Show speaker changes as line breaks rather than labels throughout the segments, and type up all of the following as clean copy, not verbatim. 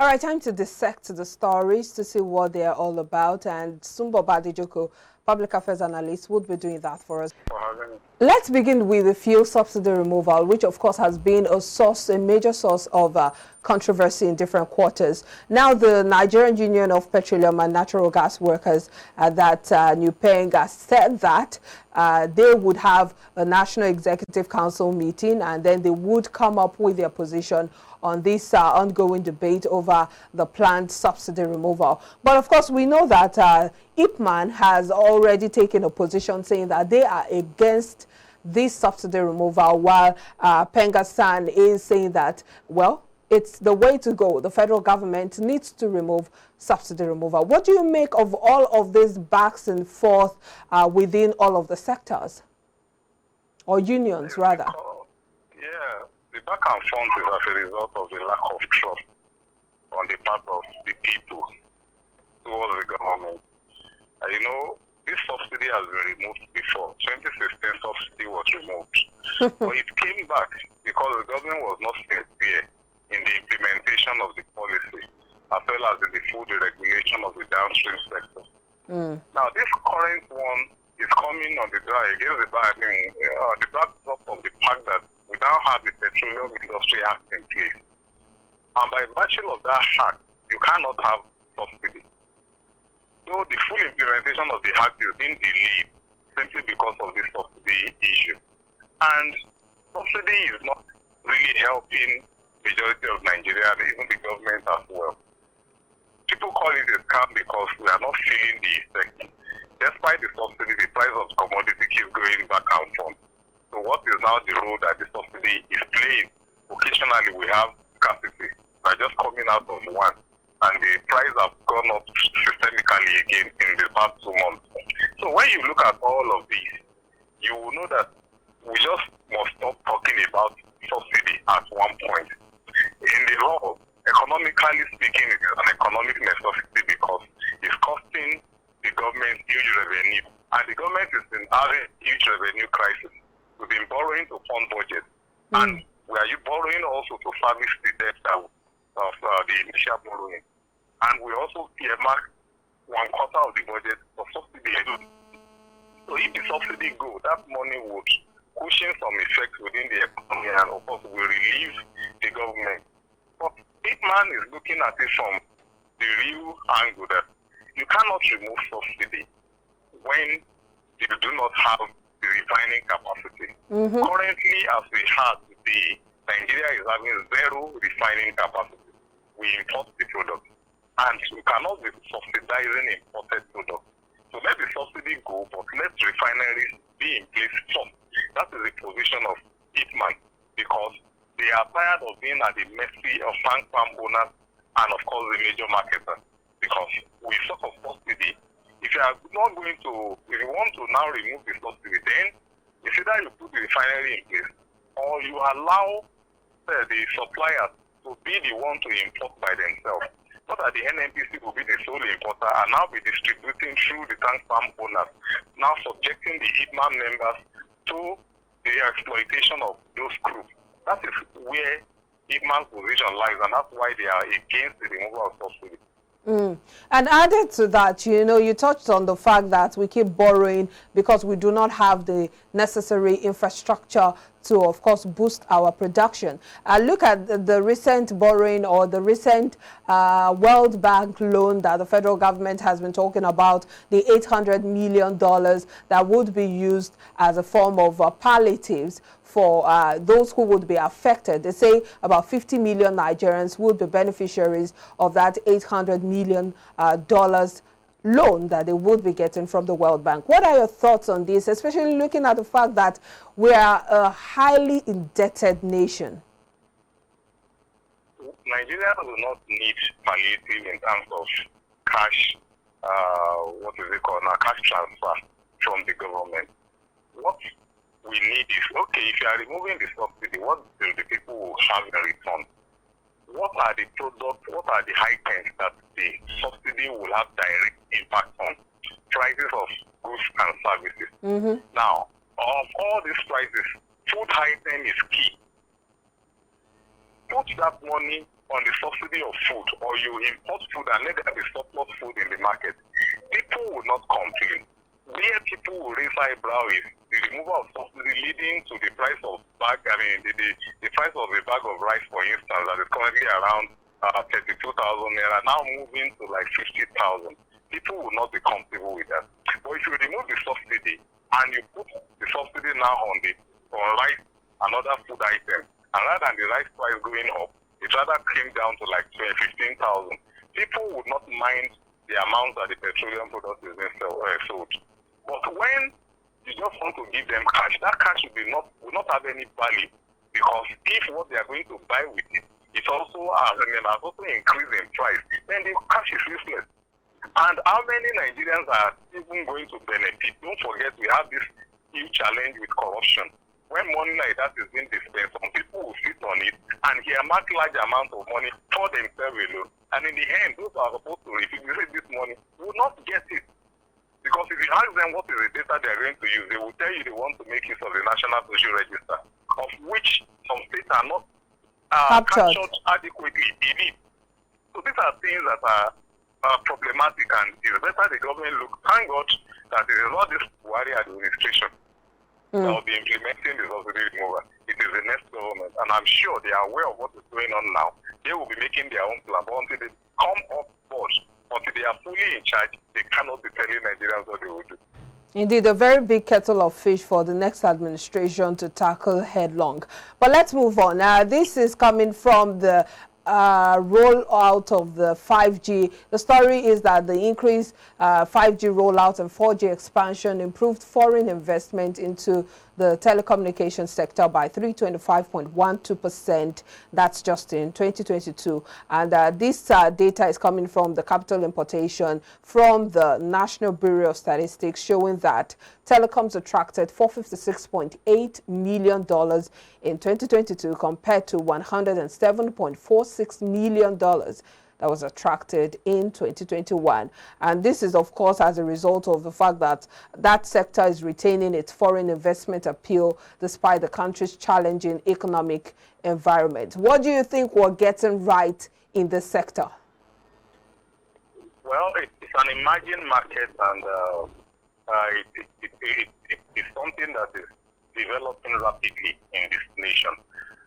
All right, time to dissect the stories to see what they're all about. And Sumbo Badijoko, public affairs analyst, would be doing that for us. Let's begin with the fuel subsidy removal, which of course has been a major source of controversy in different quarters. Now, the Nigerian Union of Petroleum and Natural Gas Workers that NUPENG has said that they would have a National Executive Council meeting, and then they would come up with their position on this ongoing debate over the planned subsidy removal. But of course, we know that IPMAN has already taken a position saying that they are against this subsidy removal, while Pengasan is saying that, well, it's the way to go. The federal government needs to remove subsidy removal. What do you make of all of this backs and forth within all of the sectors, or unions rather?
Yeah, the back and forth is as a result of the lack of trust on the part of the people towards the government. You know, this subsidy has been removed before. 2016 subsidy was removed. But it came back because the government was not sincere in the implementation of the policy, as well as in the food regulation of the downstream sector. Now, this current one is coming on the the backdrop of the fact that we now have the Petroleum Industry Act in place. And by virtue of that act, you cannot have subsidy. So the full implementation of the act is being delayed simply because of this subsidy issue. And subsidy is not really helping majority of Nigeria and even the government as well. People call it a scam because we are not feeling the effect. Despite the subsidy, the price of commodity keeps going back and forth. So what is now the role that the subsidy is playing? Occasionally we have scarcity. We're just coming out of one, and the price have gone up systemically again in the past 2 months. So when you look at all of these, you will know that we just must stop talking about subsidy at one point. In the law, economically speaking, it is an economic necessity because it's costing the government huge revenue. And the government is in having huge revenue crisis. We've been borrowing to fund budget. And we are borrowing also to service the debt of the initial borrowing. And we also earmark 1/4 of the budget for subsidy. So if the subsidy go, that money would cushion some effects within the economy and of course will relieve the government. But IPMAN is looking at it from the real angle that you cannot remove subsidy when you do not have the refining capacity. Currently, as we have today, Nigeria is having zero refining capacity. We import the product, and we cannot be subsidizing imported products. So let the subsidy go, but let refineries be in place first. That is the position of IPMAN, because they are tired of being at the mercy of tank farm owners and of course the major marketers. Because with sort of subsidy, if you are not going to, if you want to now remove the subsidy, then it's either you put the refinery in place or you allow the suppliers to be the one to import by themselves. Not that the NNPC will be the sole importer and now be distributing through the tank farm owners, now subjecting the IPMAN members to the exploitation of those groups. That is where IPMAN's position lies, and that's why they are against the removal of subsidy.
And added to that, you know, you touched on the fact that we keep borrowing because we do not have the necessary infrastructure to, of course, boost our production. Look at the recent borrowing or the recent World Bank loan that the federal government has been talking about, the $800 million that would be used as a form of palliatives for those who would be affected. They say about 50 million Nigerians would be beneficiaries of that $800 million loan that they would be getting from the World Bank. What are your thoughts on this, especially looking at the fact that we are a highly indebted nation?
Nigeria do not need palliative in terms of cash, what is it called now, cash transfer from the government. What we need is, okay, if you are removing the subsidy, what do the people will have in return? What are the products, what are the items that the subsidy will have direct impact on? Prices of goods and services. Now, of all these prices, food item is key. Put that money on the subsidy of food, or you import food and let there be surplus food in the market, people will not complain. Where people will raise eyebrow is the removal of subsidy leading to the price of bag, the price of a bag of rice, for instance, that is currently around 32,000 naira, now moving to like 50,000. People will not be comfortable with that. But if you remove the subsidy and you put the subsidy now on rice and other food items, and rather than the rice price going up, it rather came down to like 15,000. People would not mind the amount that the petroleum product is being sold. But when you just want to give them cash, that cash will not have any value, because if what they are going to buy with it, it also has increased in price, then the cash is useless. And how many Nigerians are even going to benefit? Don't forget, we have this huge challenge with corruption. When money like that is being dispensed, some people will sit on it and earmark large amounts of money for themselves alone. And in the end, those who are supposed to receive this money will not get it. Because if you ask them what is the data they are going to use, they will tell you they want to make use of the National Social Register, of which some states are not captured adequately in it. So these are things that are problematic, and it's better the government look. Thank God that it is not this Buhari administration that will be implementing the subsidy removal. It is the next government, and I'm sure they are aware of what is going on now. They will be making their own plan, but until they come up board, until they are fully in charge, they cannot be telling Nigerians what they will do.
Indeed, a very big kettle of fish for the next administration to tackle headlong. But let's move on. This is coming from the rollout of the 5G. The story is that the increased 5G rollout and 4G expansion improved foreign investment into the telecommunications sector by 325.12%. That's just in 2022. And this data is coming from the capital importation from the National Bureau of Statistics, showing that telecoms attracted $456.8 million in 2022 compared to $107.46 million that was attracted in 2021. And this is, of course, as a result of the fact that that sector is retaining its foreign investment appeal despite the country's challenging economic environment. What do you think we're getting right in this sector?
Well, it's an emerging market, and it's something that is developing rapidly in this nation.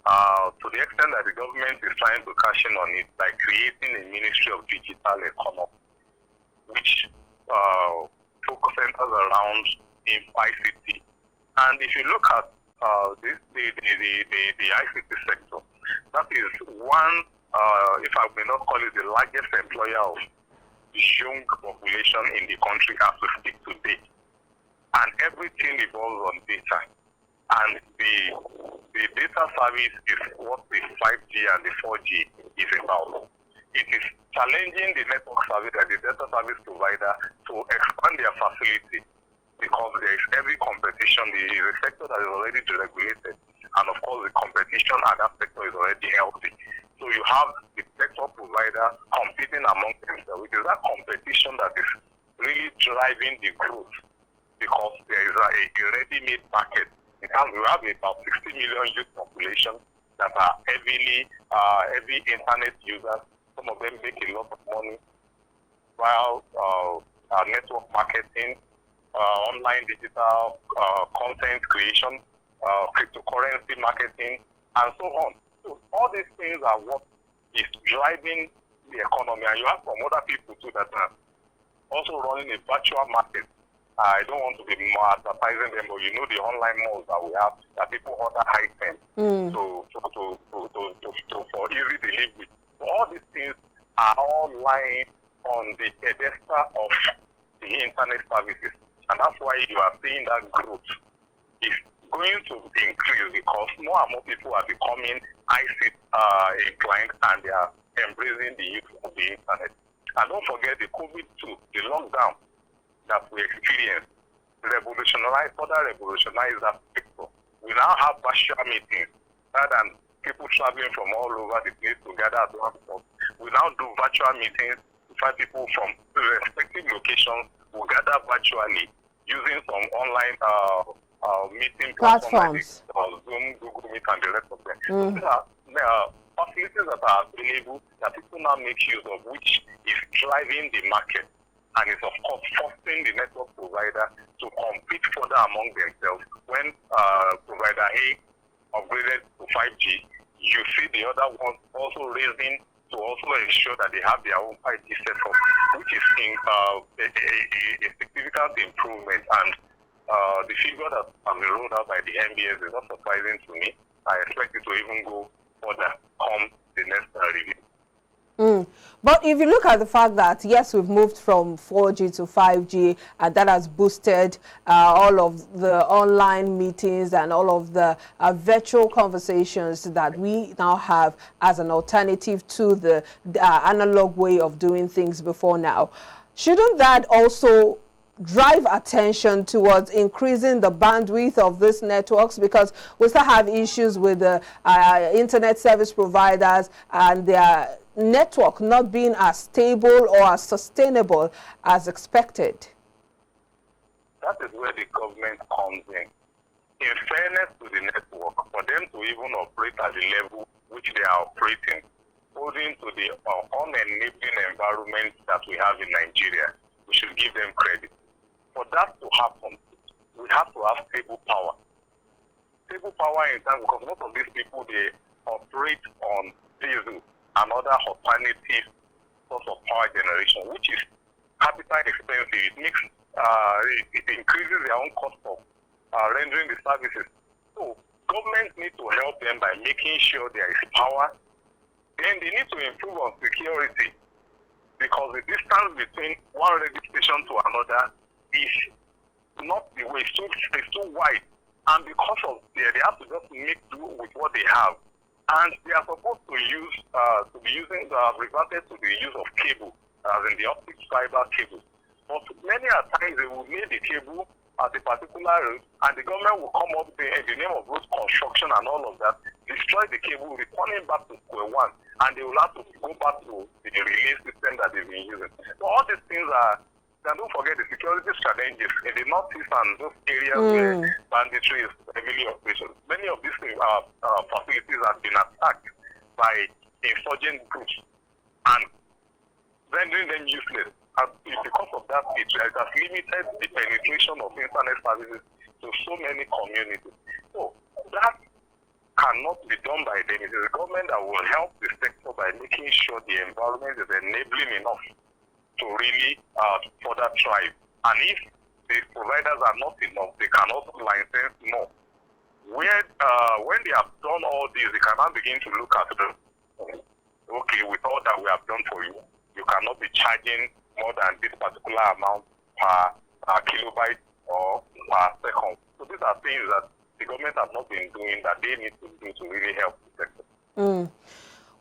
To the extent that the government is trying to cash in on it by creating a Ministry of Digital Economy, which focuses around ICT. And if you look at the ICT sector, that is one, if I may not call it the largest employer of young population in the country as we speak today. And everything evolves on data. And the data service is what the 5G and the 4G is about. It is challenging the network service and the data service provider to expand their facility, because there is heavy competition. It is a sector that is already deregulated, and of course the competition at that sector is already healthy. So you have the sector provider competing among themselves. It is that competition that is really driving the growth, because there is a ready-made market. We have about 60 million youth population that are heavy internet users. Some of them make a lot of money while network marketing, online digital content creation, cryptocurrency marketing, and so on. So all these things are what is driving the economy. And you have some other people too that are also running a virtual market. I don't want to be more advertising them, but you know the online malls that we have, that people order items for easy delivery. So all these things are all lying on the pedestal of the internet services, and that's why you are seeing that growth is going to increase, because more and more people are becoming ICT inclined, and they are embracing the use of the internet. And don't forget the COVID-2, the lockdown that we experienced, further revolutionized that sector. We now have virtual meetings rather than people traveling from all over the place to gather at one spot. We now do virtual meetings. We find people from respective locations who gather virtually using some online meeting platforms like Zoom, Google Meet, and the rest of them. facilities that are available that people now make use of, which is driving the market and is of course forcing the network provider to compete further among themselves. When provider A upgraded to 5G, you see the other ones also raising to also ensure that they have their own 5G setup, which is a significant improvement. And the figure that has been rolled out by the NBS is not surprising to me. I expect it to even go further come the next review.
But if you look at the fact that, yes, we've moved from 4G to 5G, and that has boosted all of the online meetings and all of the virtual conversations that we now have as an alternative to the analog way of doing things before now. Shouldn't that also drive attention towards increasing the bandwidth of these networks, because we still have issues with the internet service providers and their network not being as stable or as sustainable as expected?
That is where the government comes in. In fairness to the network, for them to even operate at the level which they are operating, owing to the unenabling environment that we have in Nigeria, we should give them credit. For that to happen, we have to have stable power. Stable power in terms, because most of these people, they operate on diesel and other alternative source of power generation, which is capital expensive. It makes it increases their own cost of rendering the services. So governments need to help them by making sure there is power. Then they need to improve on security, because the distance between one radio station to another is not the way, it's too wide. And because of they have to just make do with what they have. And they are supposed to use to be using reverted to the use of cable, as in the optic fiber cable. But many a times they will make the cable at a particular route, and the government will come up in the name of road construction and all of that, destroy the cable, returning back to square one, and they will have to go back to the relay system that they've been using. So all these things are. And don't forget the security challenges in the northeast and those areas where banditry is heavily operational. Many of these facilities have been attacked by insurgent groups and rendering them useless. And because of that, it has limited the penetration of internet services to so many communities. So that cannot be done by them. It is the government that will help the sector by making sure the environment is enabling enough to really further thrive. And if the providers are not enough, they can also license more. When they have done all this, they can now begin to look at them. Okay, with all that we have done for you, you cannot be charging more than this particular amount per kilobyte or per second. So these are things that the government has not been doing that they need to do to really help the sector.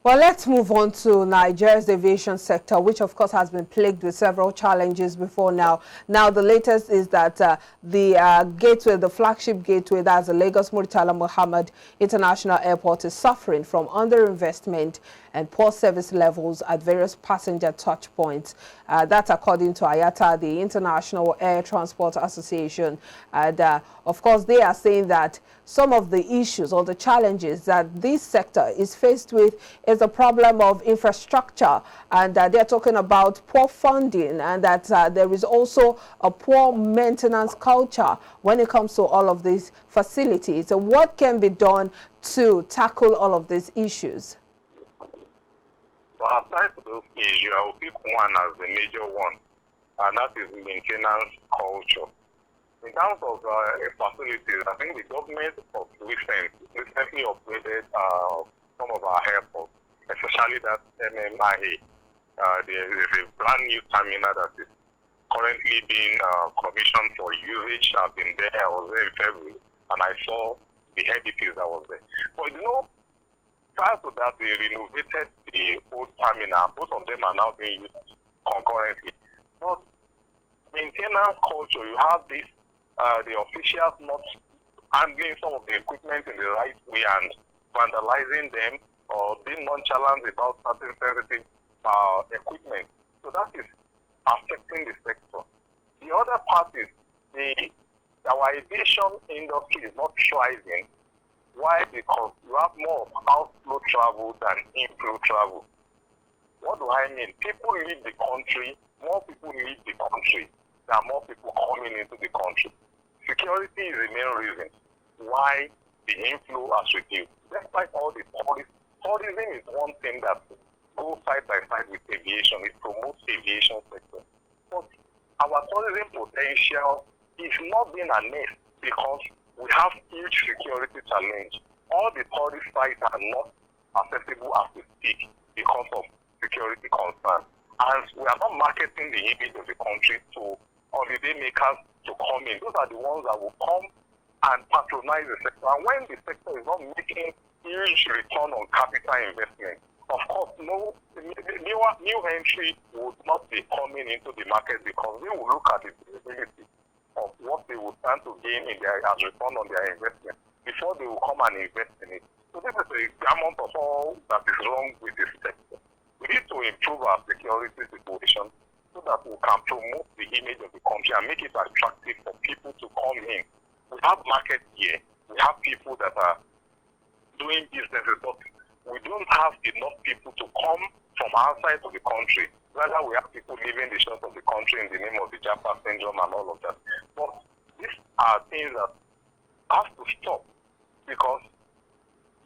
Well, let's move on to Nigeria's aviation sector, which of course has been plagued with several challenges before now. Now, the latest is that the gateway, the flagship gateway, that's the Lagos-Murtala Muhammad International Airport, is suffering from underinvestment and poor service levels at various passenger touch points. That's according to IATA, the International Air Transport Association. And of course, they are saying that some of the issues or the challenges that this sector is faced with is a problem of infrastructure, and they're talking about poor funding, and that there is also a poor maintenance culture when it comes to all of these facilities. So what can be done to tackle all of these issues?
Well, aside from those issues, I will pick one as the major one, and that is maintenance culture. In terms of facilities, I think the government of recently upgraded some of our airports, especially that MMIA. There is a brand new terminal that is currently being commissioned for usage. I've been there, I was there in February, and I saw the edifice that was there. But you know, prior to that, they renovated the old terminal. Both of them are now being used concurrently. But maintenance culture, you have this, the officials not handling some of the equipment in the right way and vandalizing them or being nonchalant about certain sensitive equipment. So that is affecting the sector. The other part is our aviation industry is not thriving Why? Because you have more outflow travel than inflow travel. What do I mean? People leave the country, more people leave the country than more people coming into the country. Security is the main reason why the inflow has reduced. Despite all the tourism is one thing that goes side by side with aviation. It promotes aviation sector. But our tourism potential is not being harnessed because we have huge security challenge. All the tourist sites are not accessible as we speak because of security concerns. And we are not marketing the image of the country to holiday makers to come in. Those are the ones that will come and patronize the sector. And when the sector is not making huge return on capital investment, of course, new entry would not be coming into the market because they will look at the visibility of what they will stand to gain in their as return on their investment before they will come and invest in it. So this is a gamut of all that is wrong with this sector. We need to improve our security situation so that we can promote the image of the country and make it attractive for people to come in. We have market here. We have people that are doing businesses, but we don't have enough people to come from outside of the country. Rather, we have people leaving the shores of the country in the name of the Japa syndrome and all of that. But these are things that have to stop because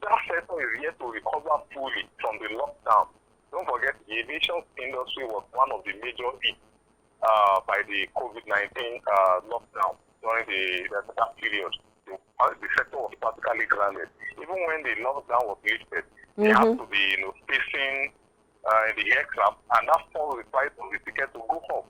that sector is yet to recover fully from the lockdown. Don't forget, the aviation industry was one of the major hits by the COVID-19 lockdown during that period. The sector was practically grounded. Even when the lockdown was lifted, they had to be, facing the aircraft, and that forced the price of the ticket to go up,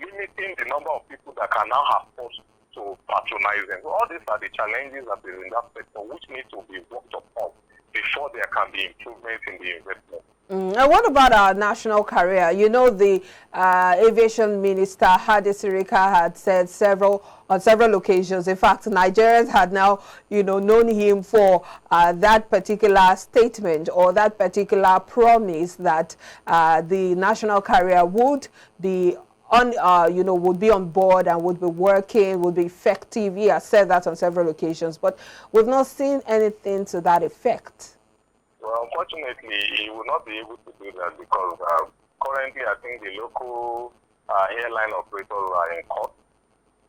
limiting the number of people that can now have forced to patronize them. So all these are the challenges that is in that sector, which need to be worked upon before there can be improvements in the investment.
And what about our national carrier? You know, the aviation minister, Hadi Sirika, had said on several occasions. In fact, Nigerians had now, known him for that particular statement or that particular promise that the national carrier would be would be on board and would be working, would be effective. He has said that on several occasions, but we've not seen anything to that effect.
Well, unfortunately, he will not be able to do that because currently I think the local airline operators are in court,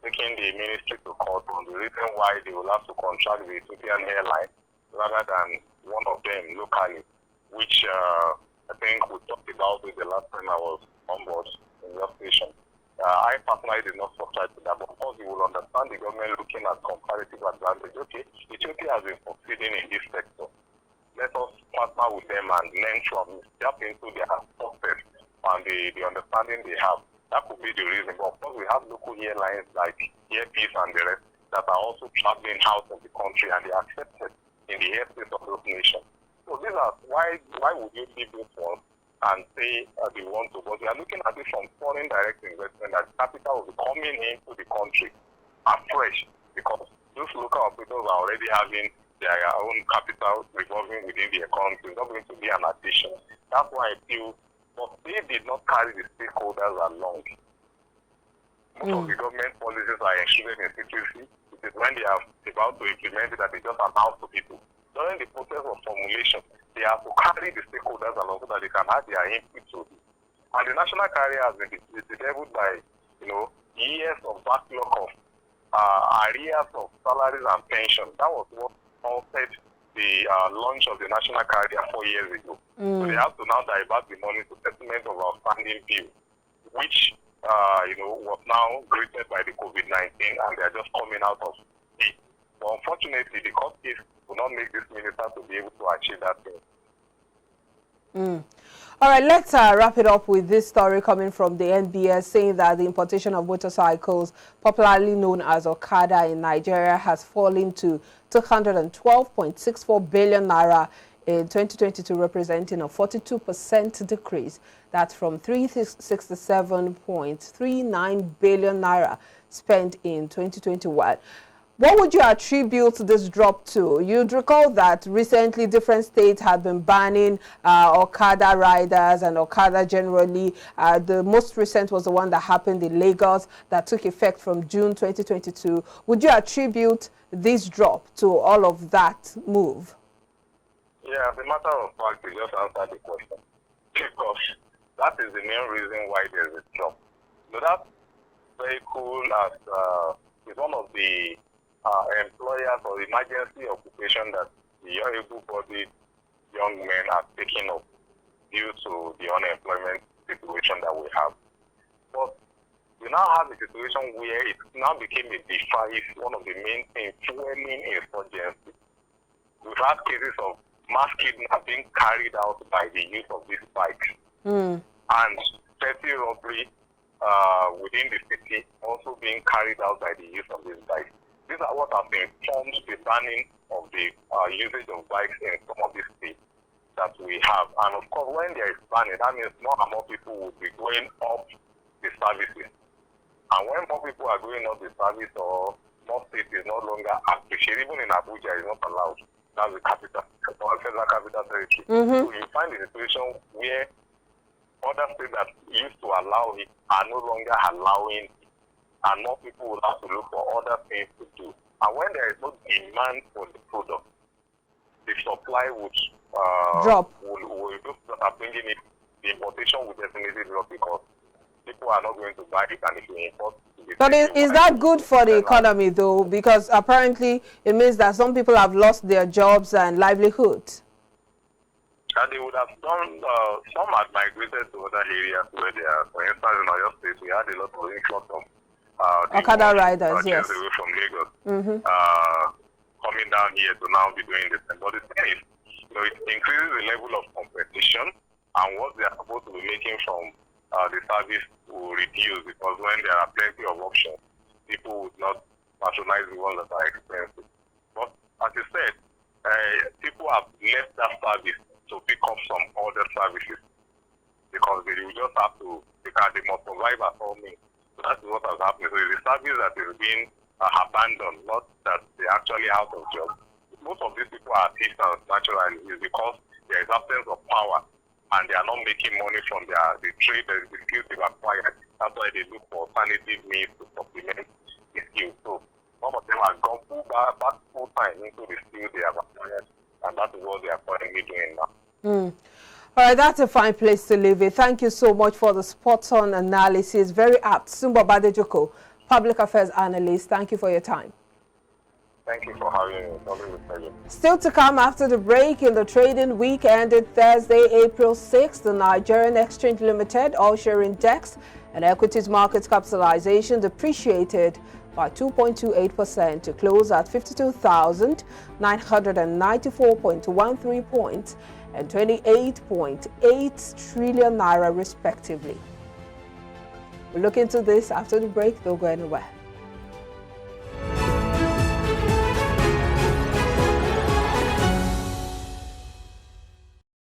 taking the ministry to court on the reason why they will have to contract with Ethiopian airline rather than one of them locally, which I think we talked about it the last time I was on board in your station. I personally did not subscribe to that, but of course you will understand the government looking at comparative advantage. Okay, Ethiopia has been succeeding in this sector. Let us partner with them and learn from it, tap into their success and the understanding they have. That could be the reason. But of course, we have local airlines like Airpeace and the rest that are also traveling out of the country and they are accepted in the airspace of those nations. So these are why would you leave this one and say they want to? But we are looking at it from foreign direct investment that capital will be coming into the country afresh because those local operators are already having their own capital revolving within the economy. It's not going to be an addition. That's why I feel, but they did not carry the stakeholders along. Most of the government policies are enshrined in secrecy. It is when they are about to implement it that they just announce to people. During the process of formulation, they have to carry the stakeholders along so that they can have their input to it. And the national carrier has been disabled by, years of backlog of arrears of salaries and pension. That was what prompted the launch of the national carrier 4 years ago. So they have to now divert the money to settlement of outstanding bill, which was now greeted by the COVID-19 and they are just coming out of it. But unfortunately, the court case will not make this minister to be able to achieve that thing.
All right, let's wrap it up with this story coming from the NBS saying that the importation of motorcycles, popularly known as Okada in Nigeria, has fallen to 212.64 billion naira in 2022, representing a 42% decrease. That's from 367.39 billion naira spent in 2021. What would you attribute this drop to? You'd recall that recently different states have been banning Okada riders and Okada generally. The most recent was the one that happened in Lagos that took effect from June 2022. Would you attribute this drop to all of that move?
Yeah, as a matter of fact, you just answered the question. Because that is the main reason why there is a drop. So that vehicle is one of the employers or emergency occupation that the able-bodied young men are taking up due to the unemployment situation that we have. But we now have a situation where it now became a device, one of the main things fueling insurgency. We've had cases of mass kidnapping carried out by the use of these bikes, and petty robbery within the city also being carried out by the use of these bikes. These are what have informed the banning of the usage of bikes in some of these states that we have. And of course, when there is banning, that means more and more people will be going up the services. And when more people are going up the service, or more states is no longer appreciated, even in Abuja, it's not allowed. That's the capital, or federal capital territory. So you find the situation where other states that used to allow it are no longer allowing it, and more people will have to look for other things to do. And when there is no demand for the product, the supply would drop. Those that are bringing it, the importation will definitely drop because people are not going to buy it, and if you import.
But is that good for the economy, though? Because apparently it means that some people have lost their jobs and livelihoods.
And they would have done, some had migrated to other areas where they are. For instance, in Oyo State, we had a lot of influx of
Okada riders, yes.
Away from Lagos, coming down here to now be doing this. But the thing is, it increases the level of competition, and what they are supposed to be making from the service will reduce, because when there are plenty of options, people would not patronize the ones that are expensive. But as you said, people have left that service to pick up some other services because they will just have to, because they must survive at all means. So that's what has happened. So it's a service that is being abandoned, not that they're actually out of job. Most of these people are artisans naturally, is because there is absence of power, and they are not making money from the trade, the skills they've acquired. That's why they look for alternative means to supplement the skills. So some of them have gone back full time into the skills they have acquired, and that is what they are currently doing now.
All right, that's a fine place to leave it. Thank you so much for the spot-on analysis. Very apt. Sumbo Badejoko, Public Affairs Analyst, thank you for your time.
Thank you for having me.
Still to come after the break, in the trading week ended Thursday, April 6th, the Nigerian Exchange Limited All-Share Index and equities market capitalization depreciated by 2.28% to close at 52,994.13 points and 28.8 trillion naira respectively. We'll look into this after the break. Don't go anywhere.